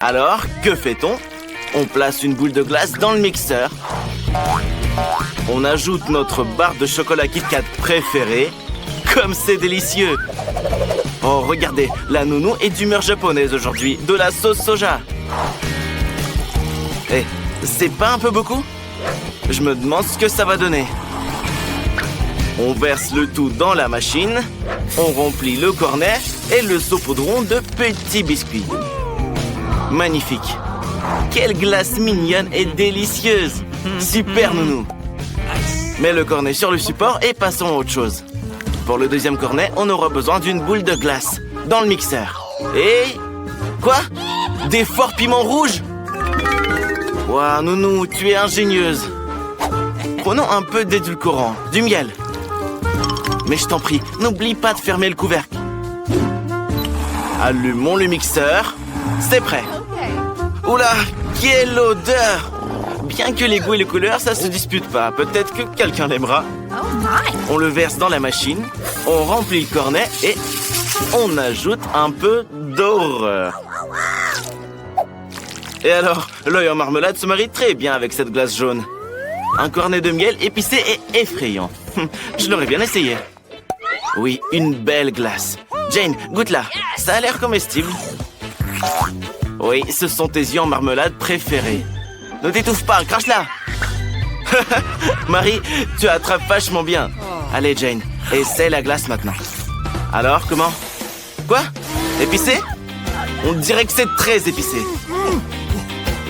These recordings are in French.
Alors, que fait-on? On place une boule de glace dans le mixeur. On ajoute notre barre de chocolat Kit Kat préférée. Comme c'est délicieux! Oh, regardez, la nounou est d'humeur japonaise aujourd'hui, de la sauce soja. Eh, c'est pas un peu beaucoup? Je me demande ce que ça va donner. On verse le tout dans la machine, on remplit le cornet et le saupoudron de petits biscuits. Magnifique! Quelle glace mignonne et délicieuse! Super nounou! Mets le cornet sur le support et passons à autre chose. Pour le deuxième cornet, on aura besoin d'une boule de glace dans le mixeur. Et... Quoi? Des forts piments rouges? Waouh, nounou, tu es ingénieuse. Prenons un peu d'édulcorant, du miel. Mais je t'en prie, n'oublie pas de fermer le couvercle. Allumons le mixeur. C'est prêt. Oula, quelle odeur! Bien que les goûts et les couleurs, ça se dispute pas. Peut-être que quelqu'un l'aimera. On le verse dans la machine, on remplit le cornet et on ajoute un peu d'horreur. Et alors, l'œil en marmelade se marie très bien avec cette glace jaune. Un cornet de miel épicé et effrayant. Je l'aurais bien essayé. Oui, une belle glace. Jane, goûte-la. Ça a l'air comestible. Oui, ce sont tes yeux en marmelade préférés. Ne t'étouffe pas, crache-la. Marie, tu attrapes vachement bien. Allez, Jane, essaie la glace maintenant. Alors, comment? Quoi? Épicé? On dirait que c'est très épicé.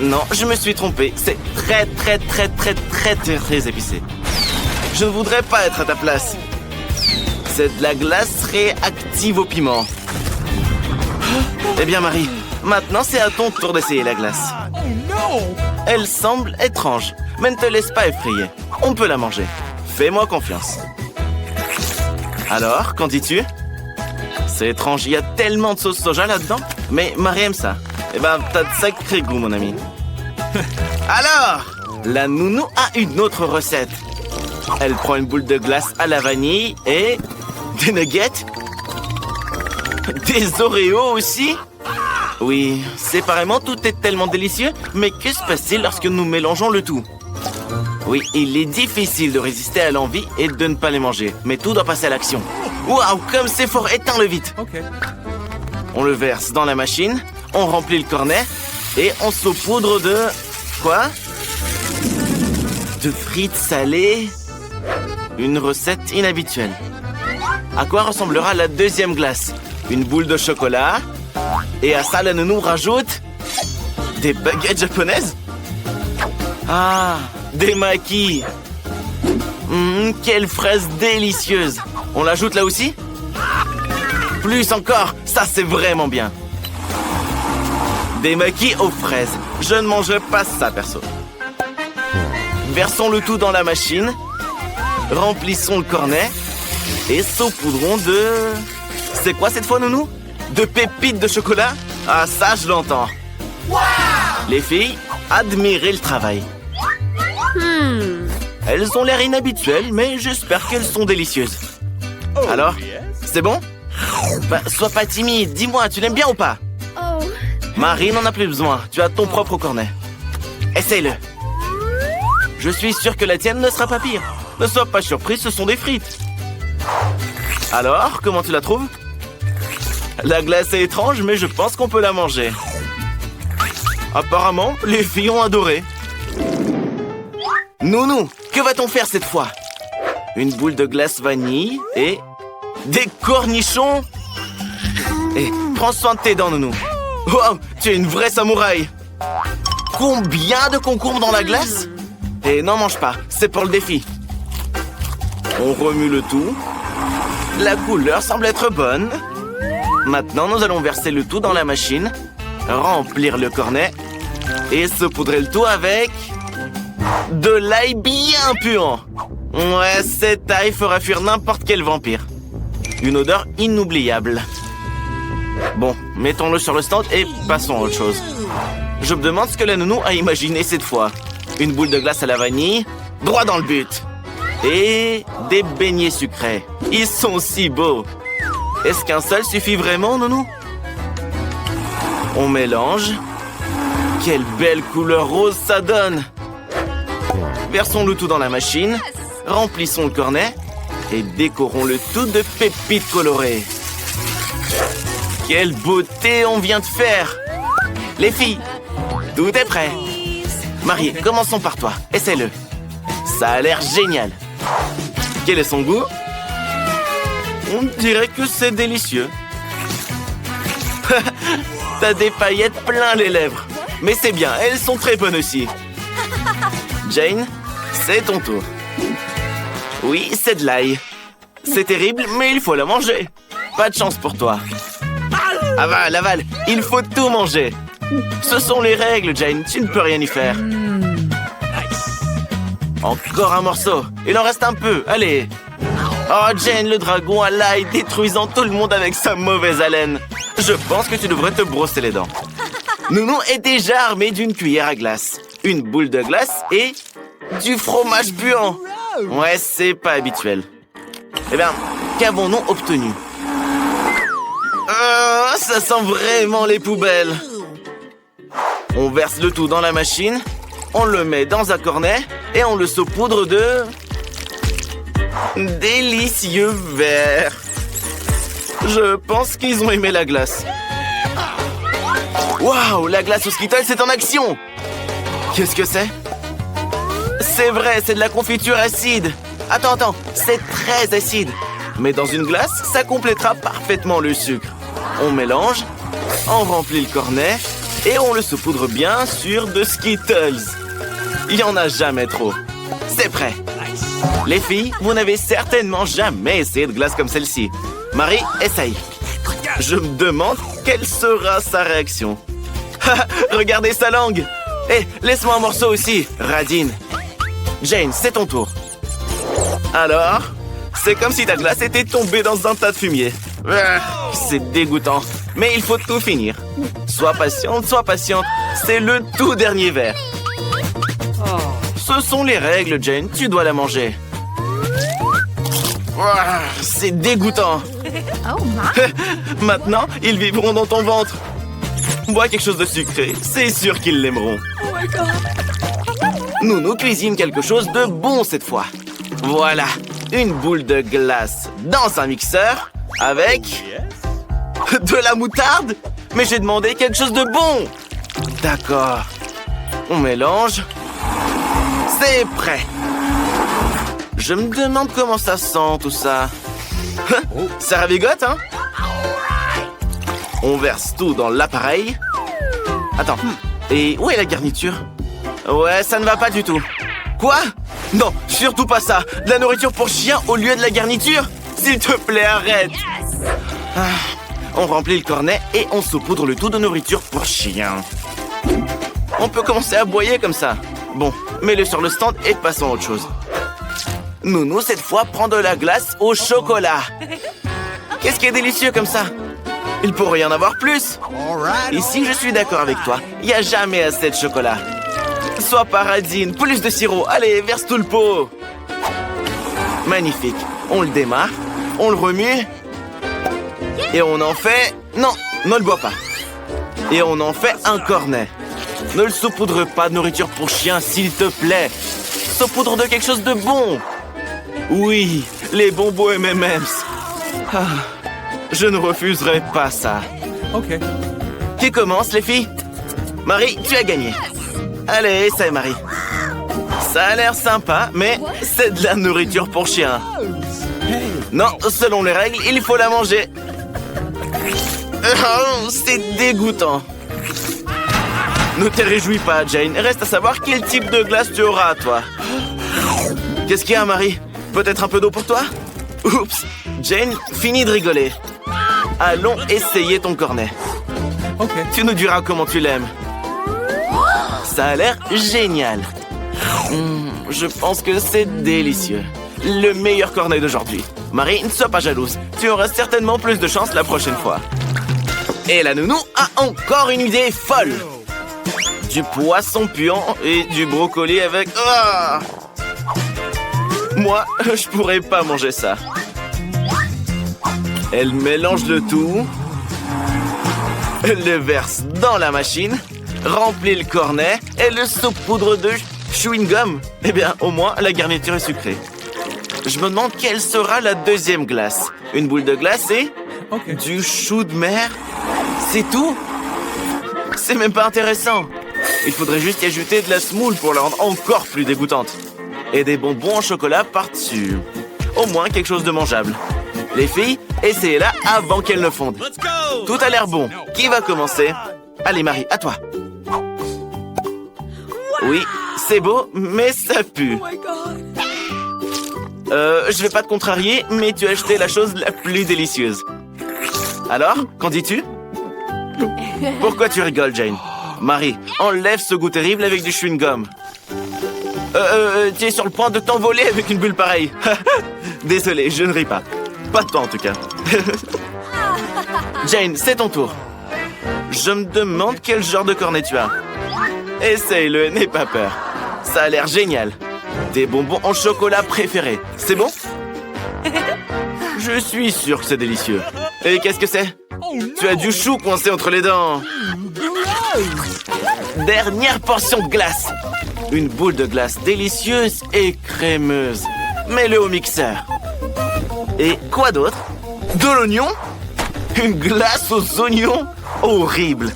Non, je me suis trompé. C'est très épicé. Je ne voudrais pas être à ta place. C'est de la glace réactive au piment. Eh bien, Marie, maintenant c'est à ton tour d'essayer la glace. Elle semble étrange, mais ne te laisse pas effrayer. On peut la manger. Fais-moi confiance. Alors, qu'en dis-tu? C'est étrange, il y a tellement de sauce soja là-dedans. Mais Marie aime ça. Eh ben, t'as de sacrés goûts, mon ami. Alors, la nounou a une autre recette. Elle prend une boule de glace à la vanille et... des nuggets? Des Oreos aussi? Oui, séparément, tout est tellement délicieux. Mais que se passe-t-il lorsque nous mélangeons le tout? Oui, il est difficile de résister à l'envie et de ne pas les manger. Mais tout doit passer à l'action. Waouh, comme c'est fort, éteins-le vite. On le verse dans la machine, on remplit le cornet et on saupoudre de... Quoi? De frites salées? Une recette inhabituelle. À quoi ressemblera la deuxième glace? Une boule de chocolat? Et à ça, la nounou rajoute... des baguettes japonaises? Ah, des makis. Quelle fraise délicieuse. On l'ajoute là aussi? Plus encore, ça c'est vraiment bien. Des makis aux fraises. Je ne mangerai pas ça, perso. Versons le tout dans la machine. Remplissons le cornet. Et saupoudrons de... C'est quoi cette fois, nounou? De pépites de chocolat? Ah, ça, je l'entends. Les filles, admirez le travail. Elles ont l'air inhabituelles, mais j'espère qu'elles sont délicieuses. Alors, c'est bon? Bah, sois pas timide, dis-moi, tu l'aimes bien ou pas? Marie n'en a plus besoin, tu as ton propre cornet. Essaye-le. Je suis sûr que la tienne ne sera pas pire. Ne sois pas surpris, ce sont des frites. Alors, comment tu la trouves? La glace est étrange, mais je pense qu'on peut la manger. Apparemment, les filles ont adoré. Nounou, que va-t-on faire cette fois? Une boule de glace vanille et... des cornichons? Et prends soin de tes dents, nounou. Wow, tu es une vraie samouraï. Combien de concombres dans la glace? Et n'en mange pas, c'est pour le défi. On remue le tout. La couleur semble être bonne. Maintenant, nous allons verser le tout dans la machine, remplir le cornet et saupoudrer le tout avec... de l'ail bien puant. Ouais, cet ail fera fuir n'importe quel vampire. Une odeur inoubliable. Bon, mettons-le sur le stand et passons à autre chose. Je me demande ce que la nounou a imaginé cette fois. Une boule de glace à la vanille, droit dans le but. Et des beignets sucrés. Ils sont si beaux. Est-ce qu'un seul suffit vraiment, nounou? On mélange. Quelle belle couleur rose ça donne! Versons le tout dans la machine, remplissons le cornet et décorons le tout de pépites colorées. Quelle beauté on vient de faire! Les filles, tout est prêt. Marie, commençons par toi. Essaie-le. Ça a l'air génial. Quel est son goût? On dirait que c'est délicieux. T'as des paillettes plein les lèvres. Mais c'est bien, elles sont très bonnes aussi. Jane, c'est ton tour. Oui, c'est de l'ail. C'est terrible, mais il faut la manger. Pas de chance pour toi. Avale, avale, il faut tout manger. Ce sont les règles, Jane, tu ne peux rien y faire. Encore un morceau. Il en reste un peu, allez. Oh, Jane, le dragon à l'ail détruisant tout le monde avec sa mauvaise haleine. Je pense que tu devrais te brosser les dents. Nounou est déjà armé d'une cuillère à glace, une boule de glace et du fromage puant. Ouais, c'est pas habituel. Eh bien, qu'avons-nous obtenu? Ça sent vraiment les poubelles. On verse le tout dans la machine, on le met dans un cornet et on le saupoudre de... délicieux verre. Je pense qu'ils ont aimé la glace. Waouh, la glace aux Skittles, c'est en action! Qu'est-ce que c'est? C'est vrai, c'est de la confiture acide. Attends, c'est très acide. Mais dans une glace, ça complétera parfaitement le sucre. On mélange, on remplit le cornet et on le saupoudre bien sûr de Skittles. Il n'y en a jamais trop. C'est prêt. Les filles, vous n'avez certainement jamais essayé de glace comme celle-ci. Marie, essaye. Je me demande quelle sera sa réaction. Regardez sa langue. Laisse-moi un morceau aussi, Radine. Jane, c'est ton tour. Alors, c'est comme si ta glace était tombée dans un tas de fumier. C'est dégoûtant, mais il faut tout finir. Sois patiente, c'est le tout dernier verre. Ce sont les règles, Jane, tu dois la manger. C'est dégoûtant. Maintenant, ils vivront dans ton ventre. Bois quelque chose de sucré, c'est sûr qu'ils l'aimeront. Nounou cuisine quelque chose de bon cette fois. Voilà, une boule de glace dans un mixeur avec... de la moutarde? Mais j'ai demandé quelque chose de bon. D'accord. On mélange. C'est prêt. Je me demande comment ça sent tout ça. Ça ravigote, hein? On verse tout dans l'appareil. Attends, et où est la garniture? Ouais, ça ne va pas du tout. Quoi? Non, surtout pas ça. De la nourriture pour chien au lieu de la garniture? S'il te plaît, arrête. On remplit le cornet et on saupoudre le tout de nourriture pour chien. On peut commencer à aboyer comme ça. Bon, mets-le sur le stand et passons à autre chose. Nounou, cette fois, prend de la glace au chocolat. Qu'est-ce qui est délicieux comme ça? Il pourrait y en avoir plus. Ici, je suis d'accord avec toi. Il n'y a jamais assez de chocolat. Sois paradine, plus de sirop. Allez, verse tout le pot. Magnifique. On le démarre, on le remue. Et on en fait... Non, ne le bois pas. Et on en fait un cornet. Ne le saupoudre pas de nourriture pour chien, s'il te plaît. Saupoudre de quelque chose de bon. Oui, les bonbons M&M's. Je ne refuserai pas ça. Ok. Qui commence, les filles? Marie, tu as gagné. Allez, essaye, Marie. Ça a l'air sympa, mais c'est de la nourriture pour chien. Non, selon les règles, il faut la manger. C'est dégoûtant. Ne te réjouis pas, Jane. Reste à savoir quel type de glace tu auras, toi. Qu'est-ce qu'il y a, Marie? Peut-être un peu d'eau pour toi? Oups. Jane, finis de rigoler. Allons essayer ton cornet. Ok. Tu nous diras comment tu l'aimes. Ça a l'air génial. Je pense que c'est délicieux. Le meilleur cornet d'aujourd'hui. Marie, ne sois pas jalouse. Tu auras certainement plus de chance la prochaine fois. Et la nounou a encore une idée folle. Du poisson puant et du brocoli avec... Moi, je pourrais pas manger ça. Elle mélange le tout. Elle le verse dans la machine. remplis le cornet et le saupoudre de chewing-gum. Eh bien, au moins, la garniture est sucrée. Je me demande quelle sera la deuxième glace. Une boule de glace et du chou de mer. C'est tout? C'est même pas intéressant. Il faudrait juste y ajouter de la semoule pour la rendre encore plus dégoûtante. Et des bonbons en chocolat par-dessus. Au moins quelque chose de mangeable. Les filles, essayez-la avant qu'elle ne fonde. Tout a l'air bon. Qui va commencer? Allez, Marie, à toi. Oui, c'est beau, mais ça pue. Je vais pas te contrarier, mais tu as acheté la chose la plus délicieuse. Alors, qu'en dis-tu? Pourquoi tu rigoles, Jane? Marie, enlève ce goût terrible avec du chewing-gum. Tu es sur le point de t'envoler avec une bulle pareille. Désolé, je ne ris pas. Pas de toi, en tout cas. Jane, c'est ton tour. Je me demande quel genre de cornet tu as. Essaye-le, n'aie pas peur. Ça a l'air génial. Tes bonbons en chocolat préférés. C'est bon? Je suis sûr que c'est délicieux. Et qu'est-ce que c'est? Tu as du chou coincé entre les dents. Dernière portion de glace. Une boule de glace délicieuse et crémeuse. Mets-le au mixeur. Et quoi d'autre? De l'oignon? Une glace aux oignons? Horrible.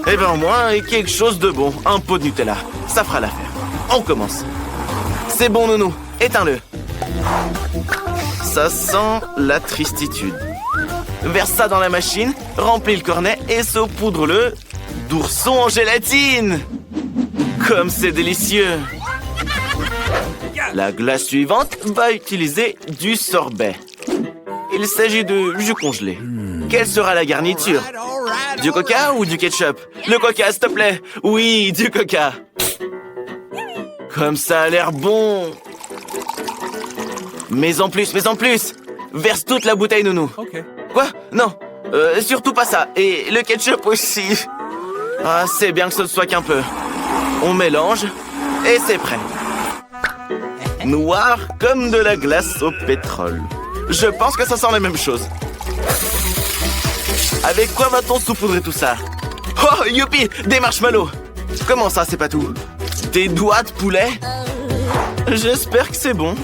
Eh bien, au moins, quelque chose de bon. Un pot de Nutella. Ça fera l'affaire. On commence. C'est bon, nounou. Éteins-le. Ça sent la tristitude. Verse ça dans la machine, remplis le cornet et saupoudre-le d'ourson en gélatine. Comme c'est délicieux. La glace suivante va utiliser du sorbet. Il s'agit de jus congelé. Quelle sera la garniture? Du coca ou du ketchup? Le coca, s'il te plaît. Oui, du coca. Comme ça a l'air bon. Mais en plus. Verse toute la bouteille, nounou. Quoi? Non. Surtout pas ça. Et le ketchup aussi. Ah, c'est bien que ce ne soit qu'un peu. On mélange et c'est prêt. Noir comme de la glace au pétrole. Je pense que ça sent la même chose. Avec quoi va-t-on saupoudrer tout ça? Oh, youpi! Des marshmallows! Comment ça, c'est pas tout? Des doigts de poulet? J'espère que c'est bon.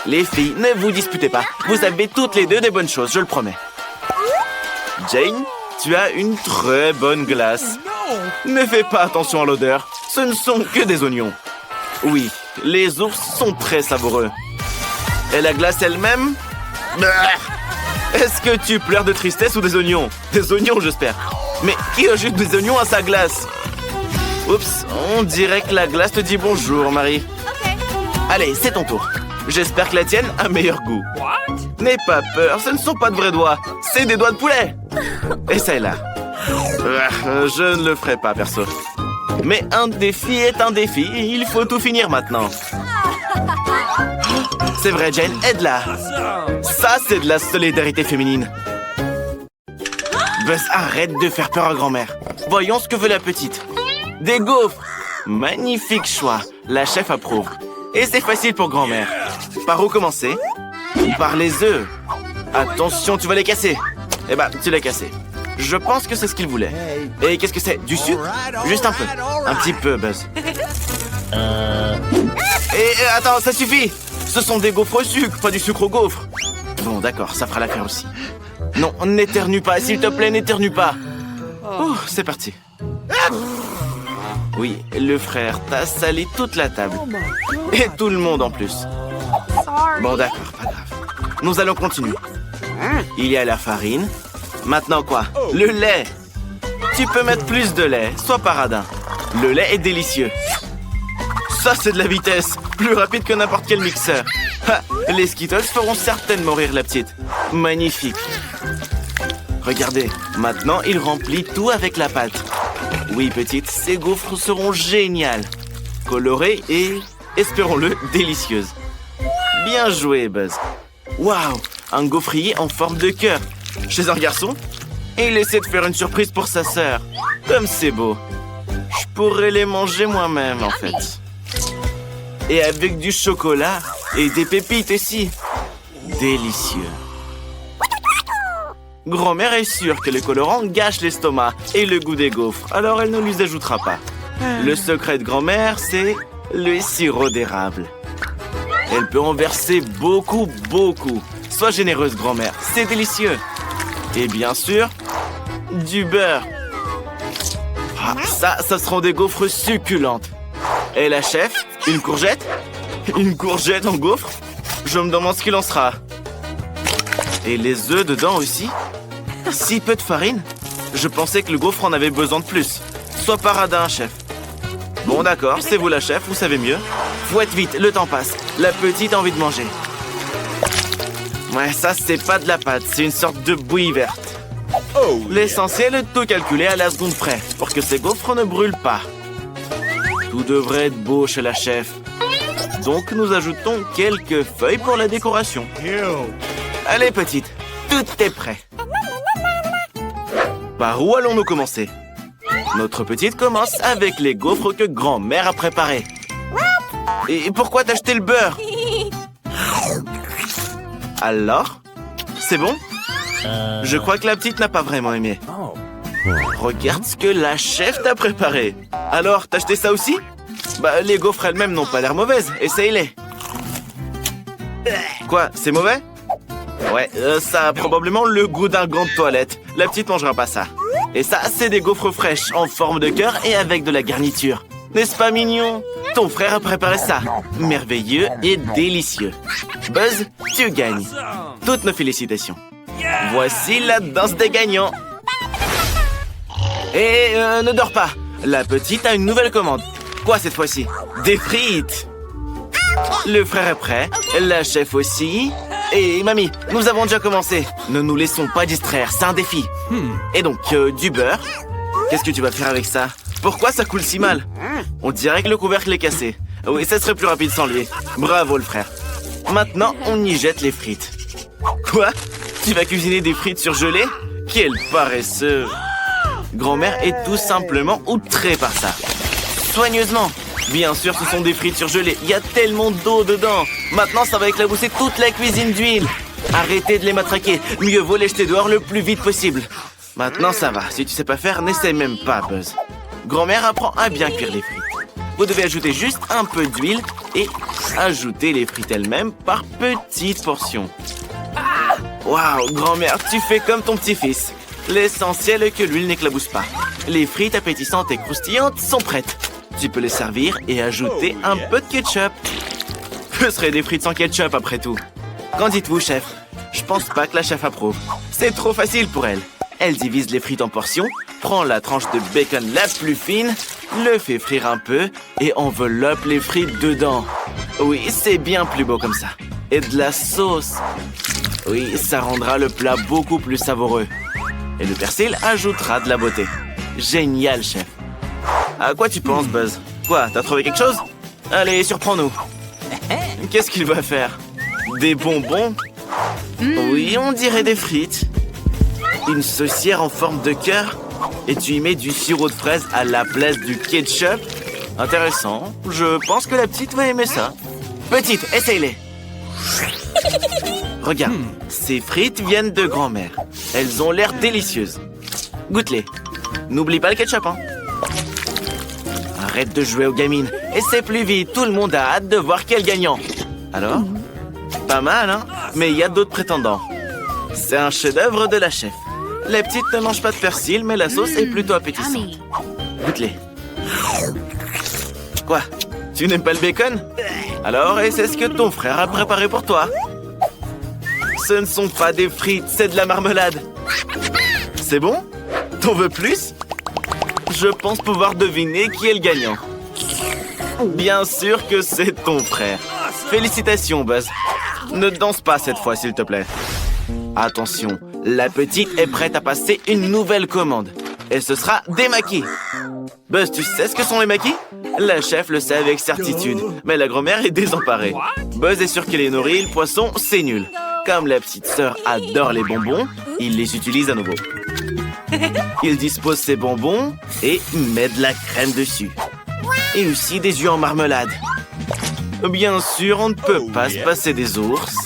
Les filles, ne vous disputez pas. Vous avez toutes les deux des bonnes choses, je le promets. Jane, tu as une très bonne glace. Ne fais pas attention à l'odeur. Ce ne sont que des oignons. Oui, les ours sont très savoureux. Et la glace elle-même? Est-ce que tu pleures de tristesse ou des oignons? Des oignons, j'espère. Mais qui ajoute des oignons à sa glace? Oups, on dirait que la glace te dit bonjour, Marie. Allez, c'est ton tour. J'espère que la tienne a meilleur goût. N'aie pas peur, ce ne sont pas de vrais doigts. C'est des doigts de poulet. Essaye-la. Je ne le ferai pas, perso. Mais un défi est un défi. Il faut tout finir maintenant. C'est vrai, Jane, aide-la. Ça, c'est de la solidarité féminine. Buzz, arrête de faire peur à grand-mère. Voyons ce que veut la petite. Des gaufres. Magnifique choix. La chef approuve. Et c'est facile pour grand-mère. Par où commencer? Par les œufs. Attention, tu vas les casser. Eh ben, tu l'as cassé. Je pense que c'est ce qu'il voulait. Et qu'est-ce que c'est? Du sucre? Juste un peu. Un petit peu, Buzz. Et attends, ça suffit. Ce sont des gaufres au sucre, pas du sucre au gaufre. Bon, d'accord, ça fera l'affaire aussi. Non, n'éternue pas, s'il te plaît, n'éternue pas. Oh, c'est parti. Oui, le frère t'a sali toute la table. Et tout le monde en plus. Bon, d'accord, pas grave. Nous allons continuer. Il y a la farine. Maintenant quoi? Le lait. Tu peux mettre plus de lait, sois pas radin. Le lait est délicieux. Ça, c'est de la vitesse. Plus rapide que n'importe quel mixeur. Ha, les Skittles feront certainement rire la petite. Magnifique. Regardez, maintenant, il remplit tout avec la pâte. Oui, petite, ces gaufres seront géniales. Colorées et, espérons-le, délicieuses. Bien joué, Buzz. Waouh, un gaufrier en forme de cœur. Chez un garçon? Et il essaie de faire une surprise pour sa sœur. Comme c'est beau. Je pourrais les manger moi-même, en fait. Et avec du chocolat et des pépites aussi. Délicieux. Grand-mère est sûre que le colorant gâche l'estomac et le goût des gaufres, alors elle ne les ajoutera pas. Le secret de grand-mère, c'est le sirop d'érable. Elle peut en verser beaucoup, beaucoup. Sois généreuse, grand-mère, c'est délicieux. Et bien sûr, du beurre. Ah, ça seront des gaufres succulentes. Et la chef, une courgette? Une courgette en gaufre? Je me demande ce qu'il en sera. Et les œufs dedans aussi? Si peu de farine? Je pensais que le gaufre en avait besoin de plus. Sois pas radin, chef. Bon, d'accord, c'est vous la chef, vous savez mieux. Fouette vite, le temps passe. La petite a envie de manger. Ouais, ça, c'est pas de la pâte, c'est une sorte de bouillie verte. L'essentiel est de tout calculer à la seconde près, pour que ces gaufres ne brûlent pas. Tout devrait être beau chez la chef. Donc, nous ajoutons quelques feuilles pour la décoration. Allez, petite, tout est prêt. Par où allons-nous commencer? Notre petite commence avec les gaufres que grand-mère a préparées. Et pourquoi t'as acheté le beurre? Alors? C'est bon? Je crois que la petite n'a pas vraiment aimé. Regarde ce que la chef t'a préparé. Alors, t'as acheté ça aussi? Bah, les gaufres elles-mêmes n'ont pas l'air mauvaises. Essaye-les. Quoi, c'est mauvais? Ouais, ça a probablement le goût d'un gant de toilette. La petite mangera pas ça. Et ça, c'est des gaufres fraîches en forme de cœur et avec de la garniture. N'est-ce pas mignon? Ton frère a préparé ça. Merveilleux et délicieux. Buzz, tu gagnes. Toutes nos félicitations. Voici la danse des gagnants. Et ne dors pas. La petite a une nouvelle commande. Quoi cette fois-ci? Des frites. Le frère est prêt. La chef aussi. Et mamie, nous avons déjà commencé. Ne nous laissons pas distraire, c'est un défi. Et donc, du beurre. Qu'est-ce que tu vas faire avec ça? Pourquoi ça coule si mal? On dirait que le couvercle est cassé. Oui, ça serait plus rapide sans lui. Bravo le frère. Maintenant, on y jette les frites. Quoi? Tu vas cuisiner des frites surgelées? Quel paresseux! Grand-mère est tout simplement outrée par ça. Soigneusement. Bien sûr, ce sont des frites surgelées. Il y a tellement d'eau dedans. Maintenant, ça va éclabousser toute la cuisine d'huile. Arrêtez de les matraquer. Mieux vaut les jeter dehors le plus vite possible. Maintenant, ça va. Si tu sais pas faire, n'essaie même pas, Buzz. Grand-mère apprend à bien cuire les frites. Vous devez ajouter juste un peu d'huile et ajouter les frites elles-mêmes par petites portions. Waouh, grand-mère, tu fais comme ton petit-fils. L'essentiel est que l'huile n'éclabousse pas. Les frites appétissantes et croustillantes sont prêtes. Tu peux les servir et ajouter un peu de ketchup. Ce serait des frites sans ketchup après tout. Qu'en dites-vous, chef? Je pense pas que la chef approuve. C'est trop facile pour elle. Elle divise les frites en portions, prend la tranche de bacon la plus fine, le fait frire un peu et enveloppe les frites dedans. Oui, c'est bien plus beau comme ça. Et de la sauce. Oui, ça rendra le plat beaucoup plus savoureux. Et le persil ajoutera de la beauté. Génial, chef. À quoi tu penses, Buzz? Quoi, t'as trouvé quelque chose? Allez, surprends-nous. Qu'est-ce qu'il va faire? Des bonbons? Oui, on dirait des frites. Une saucière en forme de cœur? Et tu y mets du sirop de fraise à la place du ketchup? Intéressant. Je pense que la petite va aimer ça. Petite, essaye-les. Regarde, ces frites viennent de grand-mère. Elles ont l'air délicieuses. Goûte-les. N'oublie pas le ketchup, hein. Arrête de jouer aux gamines. Essaie plus vite, tout le monde a hâte de voir quel gagnant. Alors? Pas mal, hein? Mais il y a d'autres prétendants. C'est un chef-d'œuvre de la chef. Les petites ne mangent pas de persil, mais la sauce est plutôt appétissante. Goûte-les. Quoi? Tu n'aimes pas le bacon? Alors, et c'est ce que ton frère a préparé pour toi. Ce ne sont pas des frites, c'est de la marmelade. C'est bon? T'en veux plus? Je pense pouvoir deviner qui est le gagnant. Bien sûr que c'est ton frère. Félicitations, Buzz. Ne danse pas cette fois, s'il te plaît. Attention, la petite est prête à passer une nouvelle commande. Et ce sera des maquis. Buzz, tu sais ce que sont les maquis? La chef le sait avec certitude, mais la grand-mère est désemparée. Buzz est sûr qu'il est nourri, le poisson, c'est nul. Comme la petite sœur adore les bonbons, il les utilise à nouveau. Il dispose ses bonbons et met de la crème dessus. Et aussi des œufs en marmelade. Bien sûr, on ne peut pas se passer des ours.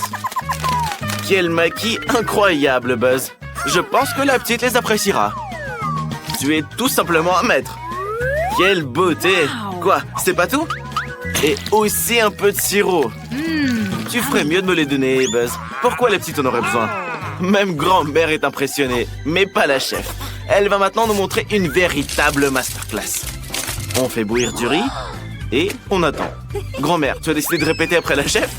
Quel maquis incroyable, Buzz. Je pense que la petite les appréciera. Tu es tout simplement un maître. Quelle beauté! Quoi, c'est pas tout? Et aussi un peu de sirop. Tu ferais mieux de me les donner, Buzz. Pourquoi les petites en auraient besoin? Même grand-mère est impressionnée, mais pas la chef. Elle va maintenant nous montrer une véritable masterclass. On fait bouillir du riz et on attend. Grand-mère, tu as décidé de répéter après la chef?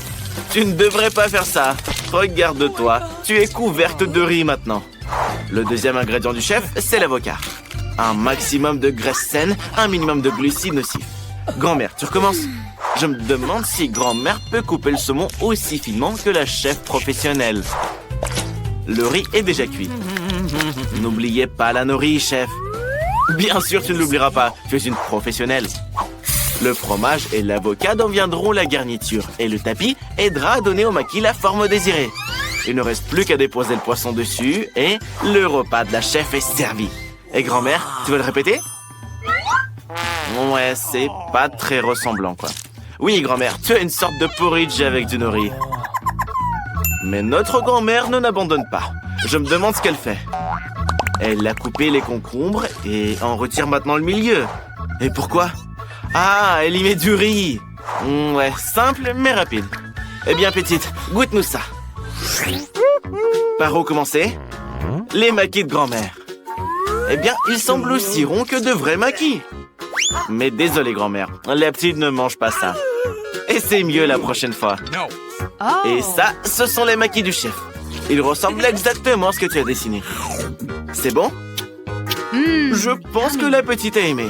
Tu ne devrais pas faire ça. Regarde-toi, tu es couverte de riz maintenant. Le deuxième ingrédient du chef, c'est l'avocat. Un maximum de graisse saine, un minimum de glucides nocifs. Grand-mère, tu recommences? Je me demande si grand-mère peut couper le saumon aussi finement que la chef professionnelle. Le riz est déjà cuit. N'oubliez pas la nori, chef. Bien sûr, tu ne l'oublieras pas. Tu es une professionnelle. Le fromage et l'avocat deviendront la garniture. Et le tapis aidera à donner au maquis la forme désirée. Il ne reste plus qu'à déposer le poisson dessus et le repas de la chef est servi. Et grand-mère, tu veux le répéter? Ouais, c'est pas très ressemblant, quoi. Oui, grand-mère, tu as une sorte de porridge avec du nori. Mais notre grand-mère ne n'abandonne pas. Je me demande ce qu'elle fait. Elle a coupé les concombres et en retire maintenant le milieu. Et pourquoi? Ah, elle y met du riz. Ouais, simple mais rapide. Eh bien, petite, goûte-nous ça. Par où commencer? Les maquis de grand-mère. Eh bien, ils semblent aussi ronds que de vrais maquis. Mais désolé, grand-mère, la petite ne mange pas ça. Et c'est mieux la prochaine fois. Et ça, ce sont les maquis du chef. Ils ressemblent exactement à ce que tu as dessiné. C'est bon? Je pense que la petite a aimé.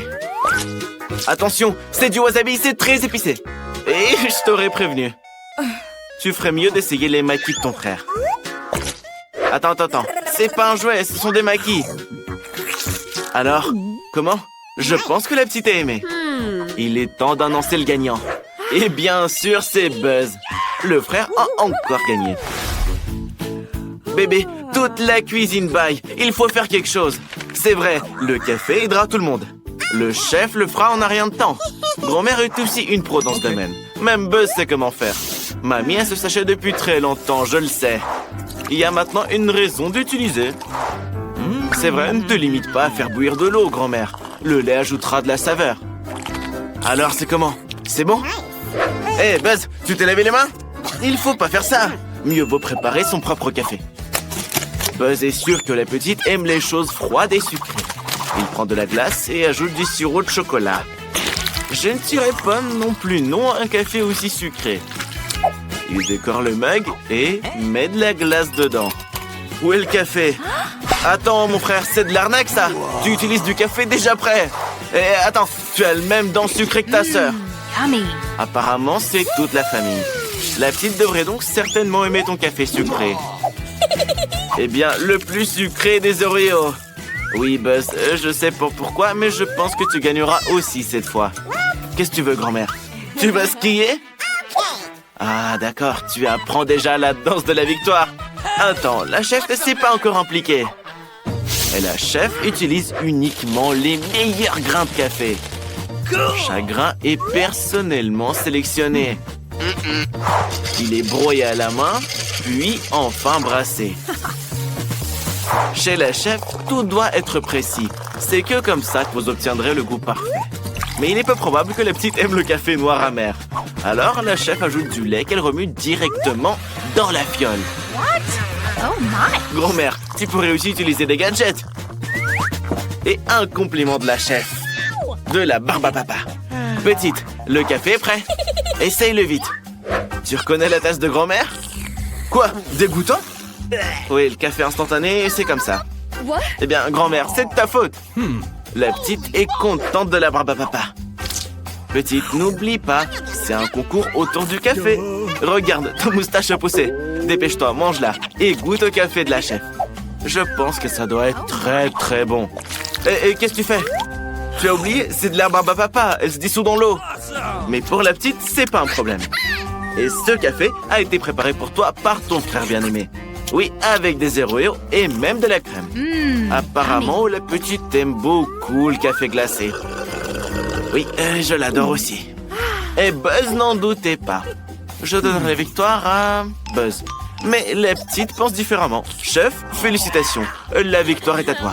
Attention, c'est du wasabi, c'est très épicé. Et je t'aurais prévenu. Tu ferais mieux d'essayer les maquis de ton frère. Attends. C'est pas un jouet, ce sont des maquis. Alors, comment? Je pense que la petite a aimé. Il est temps d'annoncer le gagnant. Et bien sûr, c'est Buzz. Le frère a encore gagné. Bébé, toute la cuisine baille. Il faut faire quelque chose. C'est vrai, le café aidera tout le monde. Le chef le fera en un rien de temps. Grand-mère est aussi une pro dans ce domaine. Même Buzz sait comment faire. Mamie a ce sachet depuis très longtemps, je le sais. Il y a maintenant une raison d'utiliser. C'est vrai, ne te limite pas à faire bouillir de l'eau, grand-mère. Le lait ajoutera de la saveur. Alors, c'est comment? C'est bon? Hé, Buzz, tu t'es lavé les mains? Il faut pas faire ça. Mieux vaut préparer son propre café. Buzz est sûr que la petite aime les choses froides et sucrées. Il prend de la glace et ajoute du sirop de chocolat. Je ne dirais pas non plus non à un café aussi sucré. Il décore le mug et met de la glace dedans. Où est le café? Attends, mon frère, c'est de l'arnaque, ça. Tu utilises du café déjà prêt. Et attends, tu as le même dent sucré que ta sœur. Apparemment, c'est toute la famille. La petite devrait donc certainement aimer ton café sucré. Eh bien, le plus sucré des Oreos. Oui, Buzz, je sais pourquoi, mais je pense que tu gagneras aussi cette fois. Qu'est-ce que tu veux, grand-mère? Tu vas skier? Ah, d'accord, tu apprends déjà la danse de la victoire. Attends, la chef ne s'est pas encore impliquée. Et la chef utilise uniquement les meilleurs grains de café. Chaque grain est personnellement sélectionné. Il est broyé à la main, puis enfin brassé. Chez la chef, tout doit être précis. C'est que comme ça que vous obtiendrez le goût parfait. Mais il est peu probable que la petite aime le café noir amer. Alors la chef ajoute du lait qu'elle remue directement dans la fiole. Grand-mère, tu pourrais aussi utiliser des gadgets. Et un compliment de la chef. De la barbe à papa. Petite, le café est prêt. Essaye-le vite. Tu reconnais la tasse de grand-mère? Quoi? Dégoûtant? Oui, le café instantané, c'est comme ça. Eh bien, grand-mère, c'est de ta faute. La petite est contente de la barbe à papa. Petite, n'oublie pas, c'est un concours autour du café. Regarde, ta moustache a poussé. Dépêche-toi, mange-la et goûte au café de la chef. Je pense que ça doit être très très bon. Et qu'est-ce que tu fais? Tu as oublié, c'est de la barbe à papa, elle se dissout dans l'eau. Mais pour la petite, c'est pas un problème. Et ce café a été préparé pour toi par ton frère bien-aimé. Oui, avec des Oreos et même de la crème. Apparemment, la petite aime beaucoup le café glacé. Oui, je l'adore aussi. Et Buzz n'en doutait pas. Je donnerai la victoire à Buzz. Mais les petites pensent différemment. Chef, félicitations. La victoire est à toi.